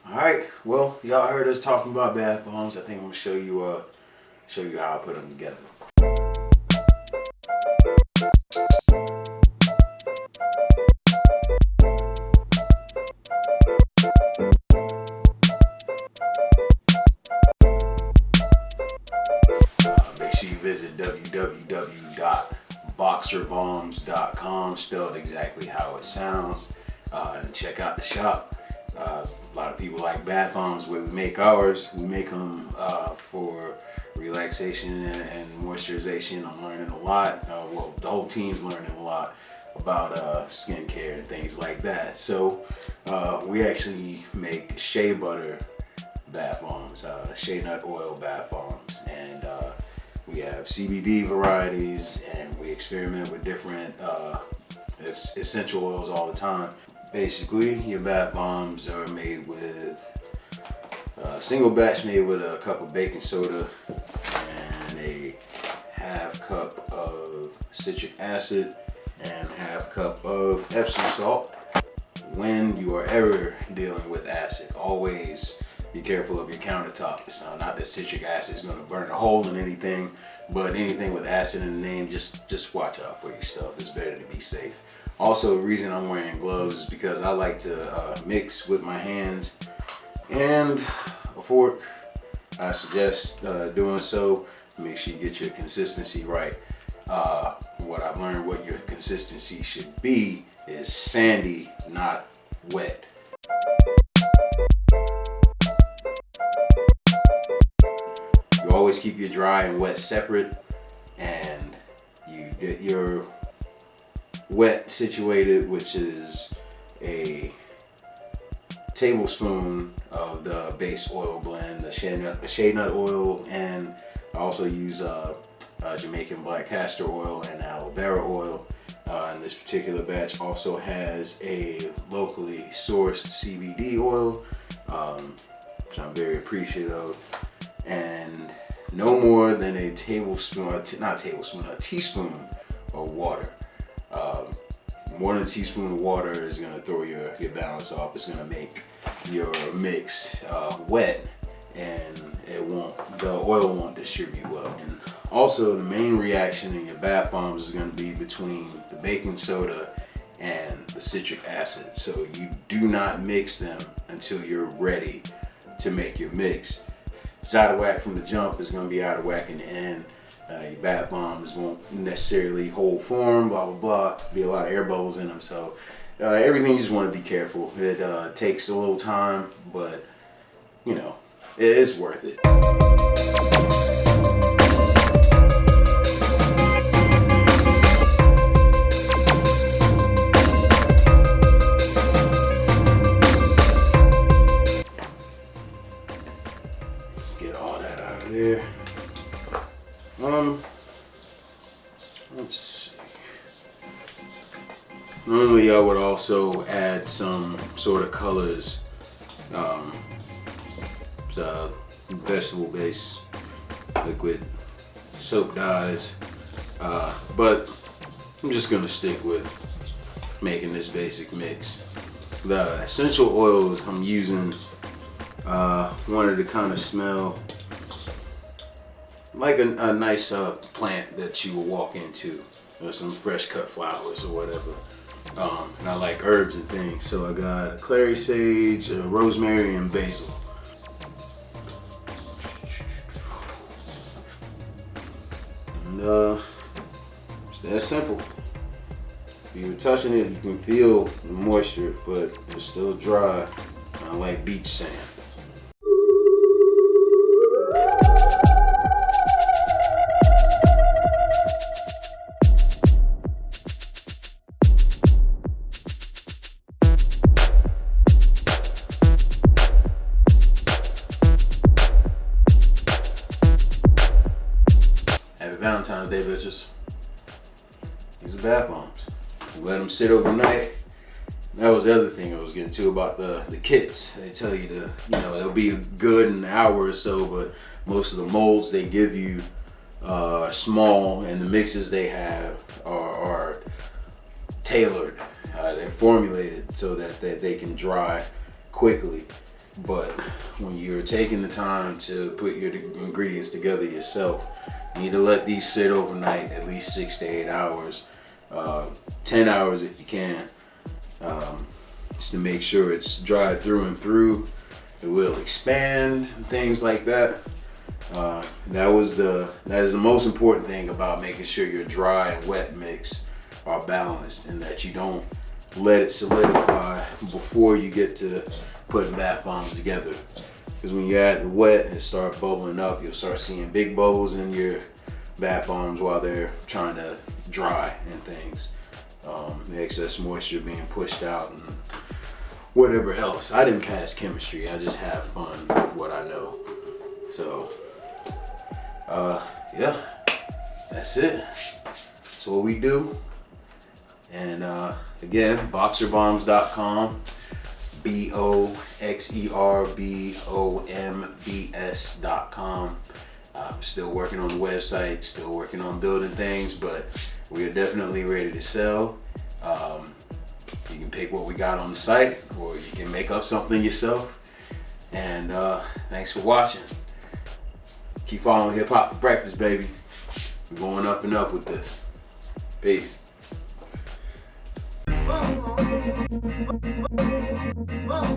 Alright, well, y'all heard us talking about bath bombs. I think I'm gonna show you how I put them together. Make sure you visit www.boxerbombs.com, spelled exactly how it sounds, and check out the shop. A lot of people like bath bombs. Where we make ours, we make them for relaxation and moisturization. I'm learning a lot. Well, the whole team's learning a lot about skincare and things like that. So we actually make shea butter bath bombs, shea nut oil bath bombs, and we have CBD varieties, and we experiment with different essential oils all the time. Basically, your bath bombs are made with a single batch made with a cup of baking soda and a half cup of citric acid and half cup of Epsom salt. When you are ever dealing with acid, always be careful of your countertops. Not that citric acid is going to burn a hole in anything, but anything with acid in the name, just watch out for your stuff. It's better to be safe. Also, the reason I'm wearing gloves is because I like to mix with my hands and a fork. I suggest doing so. Make sure you get your consistency right. What I've learned what your consistency should be is sandy, not wet. You always keep your dry and wet separate, and you get your wet situated, which is a tablespoon of the base oil blend, the shea nut oil, and I also use Jamaican black castor oil and aloe vera oil. And this particular batch also has a locally sourced CBD oil, which I'm very appreciative of, and no more than a teaspoon of water. More than a teaspoon of water is going to throw your balance off. It's going to make your mix wet, and the oil won't distribute well. And also, the main reaction in your bath bombs is going to be between the baking soda and the citric acid. So you do not mix them until you're ready to make your mix. If it's out of whack from the jump, it's going to be out of whack in the end. Your bath bombs won't necessarily hold form, blah, blah, blah. Be a lot of air bubbles in them. So everything, you just want to be careful. It takes a little time, but you know, it's worth it. Let's get all that out of there. Let's see. Normally I would also add some sort of colors, vegetable-based liquid soap dyes, but I'm just gonna stick with making this basic mix. The essential oils I'm using, wanted to kind of smell like a nice plant that you will walk into, or some fresh cut flowers or whatever. And I like herbs and things, so I got clary sage, rosemary, and basil. And it's that simple. If you're touching it, you can feel the moisture, but it's still dry. I like beach sand. Valentine's Day, bitches. These are bath bombs. Let them sit overnight. That was the other thing I was getting to about the kits. They tell you to, they'll be good in an hour or so, but most of the molds they give you are small, and the mixes they have are tailored. They're formulated so that they can dry quickly. But when you're taking the time to put your ingredients together yourself, you need to let these sit overnight, at least 6 to 8 hours, 10 hours if you can, just to make sure it's dried through and through. It will expand and things like that. That is the most important thing about making sure your dry and wet mix are balanced, and that you don't let it solidify before you get to putting bath bombs together. Because when you add the wet and start bubbling up, you'll start seeing big bubbles in your bath bombs while they're trying to dry and things. The excess moisture being pushed out and whatever else. I didn't pass chemistry. I just have fun with what I know. So, yeah, that's it. That's what we do. And again, boxerbombs.com, boxerbombs.com. I'm still working on the website, still working on building things, but we are definitely ready to sell. You can pick what we got on the site, or you can make up something yourself. And thanks for watching. Keep following Hip Hop for Breakfast, baby. We're going up and up with this. Peace. Boom.